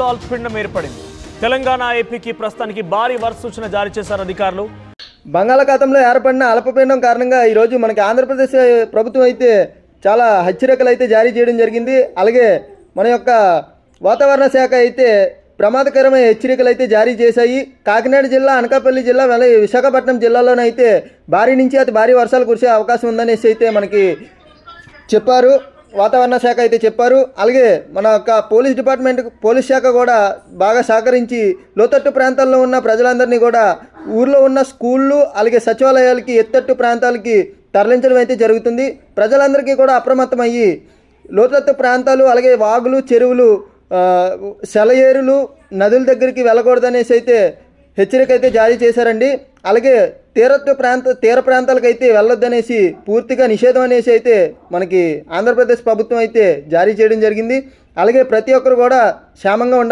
ఆంధ్రప్రదేశ్లో అల్పపీడనం ఏర్పడింది. తెలంగాణ, ఏపీకి ప్రస్తుతానికి భారీ వర్ష సూచన జారీ చేశారు అధికారులు. బంగాళాఖాతంలో ఏర్పడిన అల్పపీడనం కారణంగా ఈరోజు మనకి ఆంధ్రప్రదేశ్ ప్రభుత్వం అయితే చాలా హెచ్చరికలు అయితే జారీ చేయడం జరిగింది. అలాగే మన యొక్క వాతావరణ శాఖ అయితే ప్రమాదకరమైన హెచ్చరికలు అయితే జారీ చేశాయి. కాకినాడ జిల్లా, అనకాపల్లి జిల్లా, విశాఖపట్నం జిల్లాలోనైతే భారీ నుంచి అతి భారీ వర్షాలు కురిసే అవకాశం ఉందనేసి అయితే మనకి చెప్పారు, వాతావరణ శాఖ అయితే చెప్పారు. అలాగే మన యొక్క పోలీస్ శాఖ కూడా బాగా సహకరించి లోతట్టు ప్రాంతాల్లో ఉన్న ప్రజలందరినీ కూడా ఊర్లో ఉన్న స్కూళ్ళు అలాగే సచివాలయాలకి ఎత్తట్టు ప్రాంతాలకి తరలించడం అయితే జరుగుతుంది. ప్రజలందరికీ కూడా అప్రమత్తమయ్యి లోతట్టు ప్రాంతాలు అలాగే వాగులు, చెరువులు, సెలయేరులు, నదుల దగ్గరికి వెళ్ళకూడదనేసి అయితే హెచ్చరిక అయితే జారీ చేశారండి. అలాగే తీర ప్రాంతాలకైతే వెళ్ళొద్దనేసి పూర్తిగా నిషేధం అనేసి అయితే మనకి ఆంధ్రప్రదేశ్ ప్రభుత్వం అయితే జారీ చేయడం జరిగింది. అలాగే ప్రతి ఒక్కరు కూడా క్షేమంగా ఉండాలి.